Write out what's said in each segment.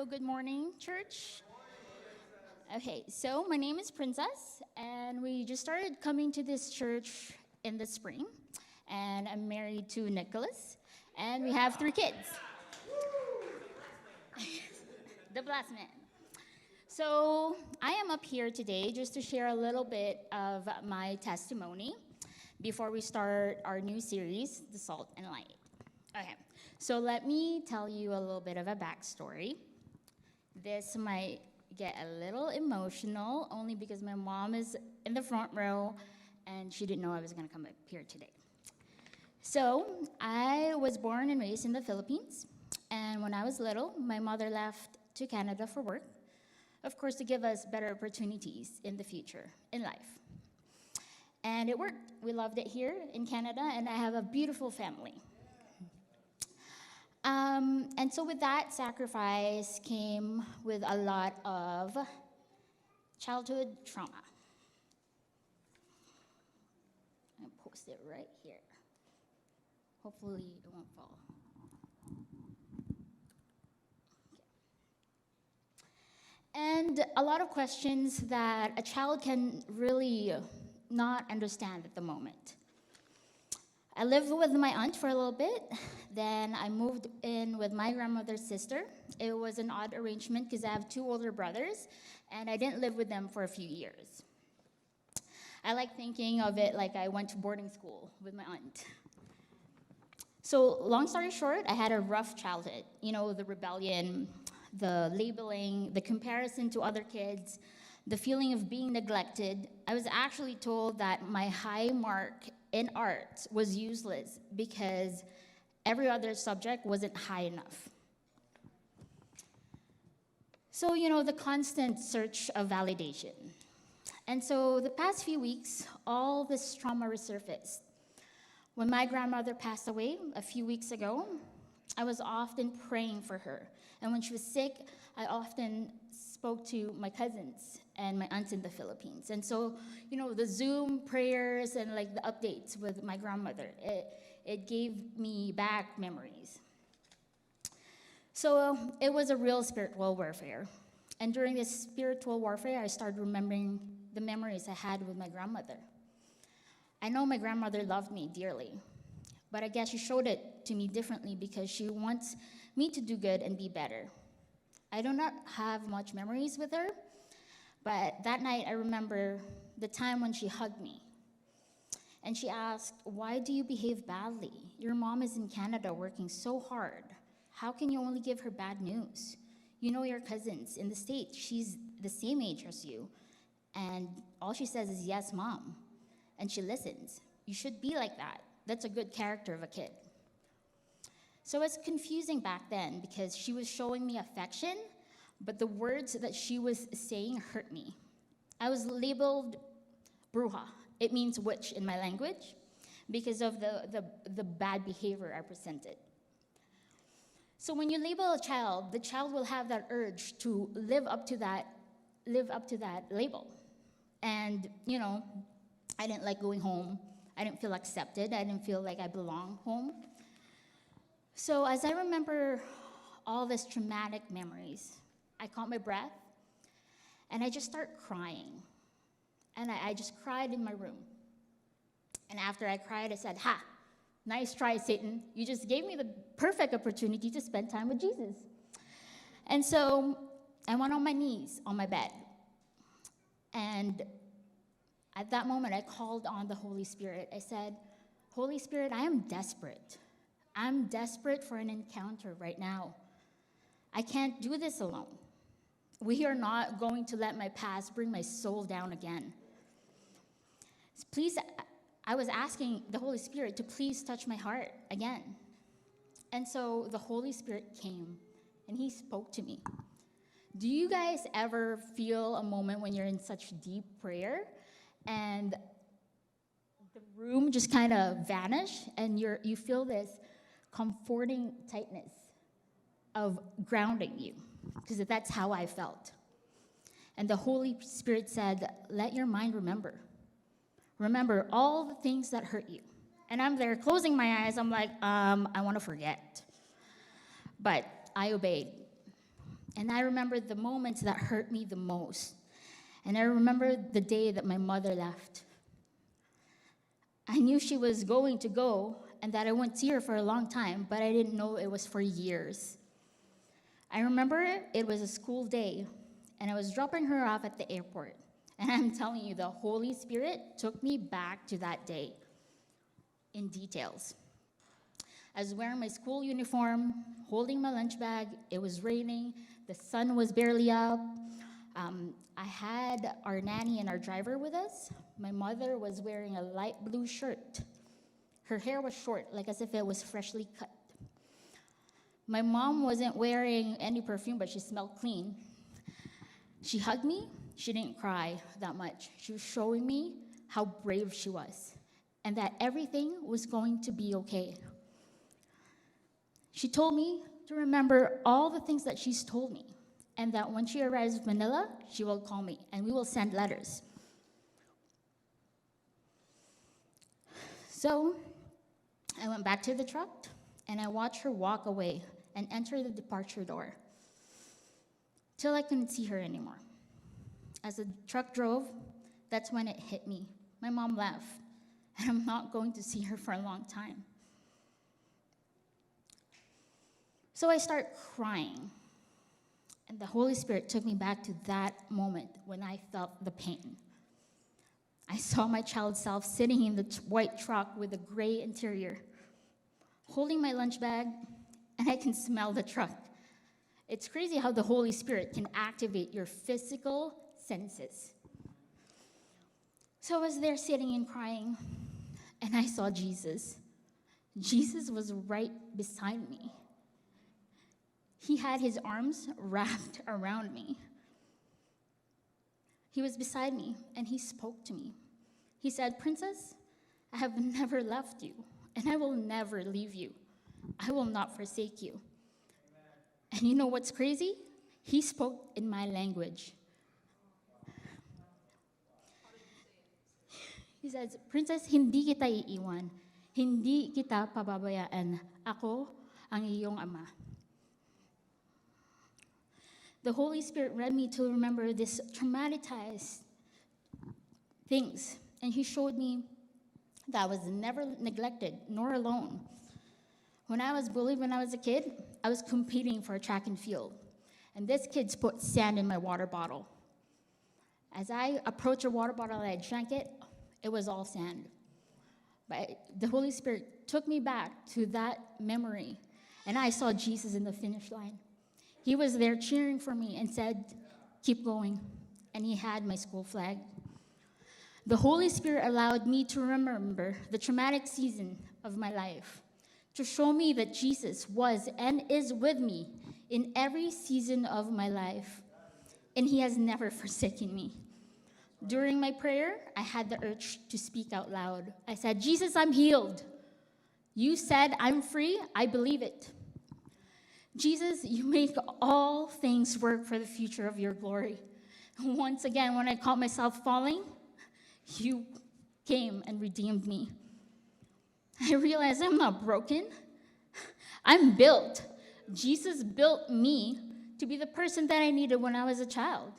Good morning, church. Okay, so my name is Princess, and we just started coming to this church in the spring. And I'm married to Nicholas, and we have 3 kids. The blessed man. So I am up here today just to share a little bit of my testimony before we start our new series, The Salt and Light. Okay, so let me tell you a little bit of a backstory. This might get a little emotional, only because my mom is in the front row, and she didn't know I was going to come up here today. So I was born and raised in the Philippines, and when I was little, my mother left to Canada for work, of course, to give us better opportunities in the future, in life. And it worked. We loved it here in Canada, and I have a beautiful family. And so with that sacrifice came with a lot of childhood trauma. I'll post it right here. Hopefully it won't fall. Okay. And a lot of questions that a child can really not understand at the moment. I lived with my aunt for a little bit. Then I moved in with my grandmother's sister. It was an odd arrangement because I have 2 older brothers, and I didn't live with them for a few years. I like thinking of it like I went to boarding school with my aunt. So long story short, I had a rough childhood. You know, the rebellion, the labeling, the comparison to other kids, the feeling of being neglected. I was actually told that my high mark in art was useless because every other subject wasn't high enough. So, the constant search of validation. And so the past few weeks, all this trauma resurfaced. When my grandmother passed away a few weeks ago, I was often praying for her. And when she was sick, I often spoke to my cousins and my aunts in the Philippines. And so, the Zoom prayers and like the updates with my grandmother, it gave me back memories. So it was a real spiritual warfare. And during this spiritual warfare, I started remembering the memories I had with my grandmother. I know my grandmother loved me dearly, but I guess she showed it to me differently because she wants me to do good and be better. I do not have much memories with her, but that night I remember the time when she hugged me. And she asked, "Why do you behave badly? Your mom is in Canada working so hard. How can you only give her bad news? You know your cousins in the States, she's the same age as you. And all she says is, 'Yes, Mom.' And she listens. You should be like that. That's a good character of a kid." So it's confusing back then because she was showing me affection, but the words that she was saying hurt me. I was labeled bruja. It means witch in my language because of the bad behavior I presented. So when you label a child, the child will have that urge to live up to that label. And, I didn't like going home. I didn't feel accepted. I didn't feel like I belonged home. So as I remember all these traumatic memories, I caught my breath, and I just start crying. And I just cried in my room. And after I cried, I said, "Ha, nice try, Satan. You just gave me the perfect opportunity to spend time with Jesus." And so I went on my knees on my bed. And at that moment, I called on the Holy Spirit. I said, "Holy Spirit, I am desperate. I'm desperate for an encounter right now. I can't do this alone. We are not going to let my past bring my soul down again. Please," I was asking the Holy Spirit to please touch my heart again. And so the Holy Spirit came, and he spoke to me. Do you guys ever feel a moment when you're in such deep prayer and the room just kind of vanish and you feel this comforting tightness of grounding you? Because that's how I felt. And the Holy Spirit said, "Let your mind remember. Remember all the things that hurt you." And I'm there closing my eyes. I'm like, I want to forget. But I obeyed. And I remember the moments that hurt me the most. And I remember the day that my mother left. I knew she was going to go and that I wouldn't see her for a long time, but I didn't know it was for years. I remember it was a school day, and I was dropping her off at the airport. And I'm telling you, the Holy Spirit took me back to that day in details. I was wearing my school uniform, holding my lunch bag. It was raining. The sun was barely up. I had our nanny and our driver with us. My mother was wearing a light blue shirt. Her hair was short, like as if it was freshly cut. My mom wasn't wearing any perfume, but she smelled clean. She hugged me. She didn't cry that much. She was showing me how brave she was and that everything was going to be okay. She told me to remember all the things that she's told me, and that when she arrives in Manila, she will call me, and we will send letters. So I went back to the truck, and I watched her walk away and enter the departure door till I couldn't see her anymore. As the truck drove, that's when it hit me. My mom left, and I'm not going to see her for a long time. So I start crying, and the Holy Spirit took me back to that moment when I felt the pain. I saw my child self sitting in the white truck with a gray interior, holding my lunch bag, and I can smell the truck. It's crazy how the Holy Spirit can activate your physical senses. So I was there sitting and crying, and I saw Jesus. Jesus was right beside me. He had his arms wrapped around me. He was beside me, and he spoke to me. He said, "Princess, I have never left you, and I will never leave you. I will not forsake you." And you know what's crazy? He spoke in my language. He says, "Princess, hindi kita iiwan. Hindi kita pababayaan. Ako ang iyong ama." The Holy Spirit led me to remember this traumatized things, and he showed me that I was never neglected nor alone. When I was bullied when I was a kid, I was competing for a track and field, and this kid put sand in my water bottle. As I approached a water bottle and I drank it, it was all sand. But the Holy Spirit took me back to that memory, and I saw Jesus in the finish line. He was there cheering for me and said, "Keep going." And he had my school flag. The Holy Spirit allowed me to remember the traumatic season of my life, to show me that Jesus was and is with me in every season of my life, and he has never forsaken me. During my prayer, I had the urge to speak out loud. I said, "Jesus, I'm healed. You said I'm free. I believe it. Jesus, you make all things work for the future of your glory." Once again, when I caught myself falling, you came and redeemed me. I realized I'm not broken. I'm built. Jesus built me to be the person that I needed when I was a child.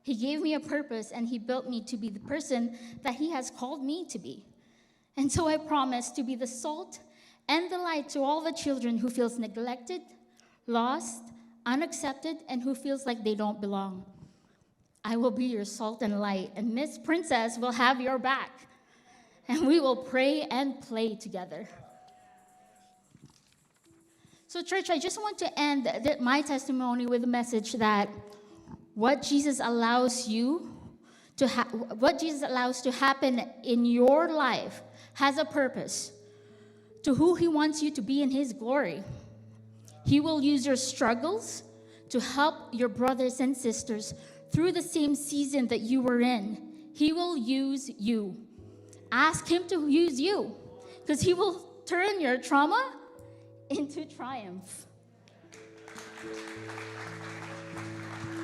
He gave me a purpose, and he built me to be the person that he has called me to be. And so I promise to be the salt and the light to all the children who feels neglected, lost, unaccepted, and who feels like they don't belong. I will be your salt and light, and Miss Princess will have your back, and we will pray and play together. So, church, I just want to end my testimony with a message that what Jesus allows to happen in your life has a purpose to who he wants you to be in his glory. He will use your struggles to help your brothers and sisters through the same season that you were in. He will use you. Ask him to use you, because he will turn your trauma into triumph.